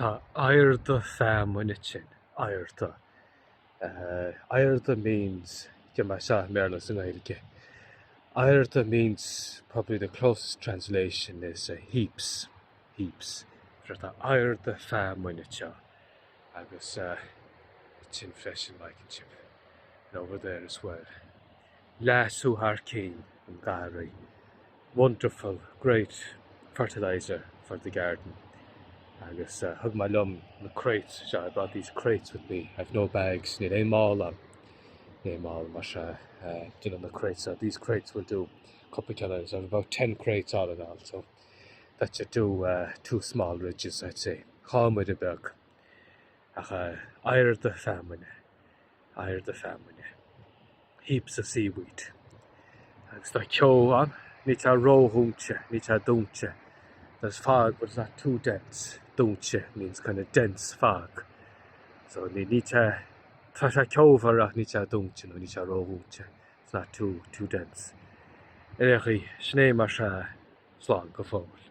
Tá airde feamhaine airde. Airde means Gemasha Merlas in Airge. Airde means probably the closest translation is heaps. Heaps. For the airde feamhaine agus it's in fresh like chip. And over there as well. Lasu Harkin and Gary. Wonderful, great fertilizer for the garden. Agus hug my lum the crates. I brought these crates with me. I've no bags. Need aim all on. Aim all masha. Did on the crates. So these crates will do a couple of kilos. I have about 10 crates all in all. So that should do 2 small ridges, I'd say. Calm with the berg. Air the famine. Air the famine. Heaps of seaweed. It's like kyo on. Nita row hunche. Nita dunche. There's fog, but it's not too dense. Dunche means kind of dense fog. So ni nita trasha kyover nita dunche no nita row hunche. It's not too dense. Eregi, schnee masha slán go fóil.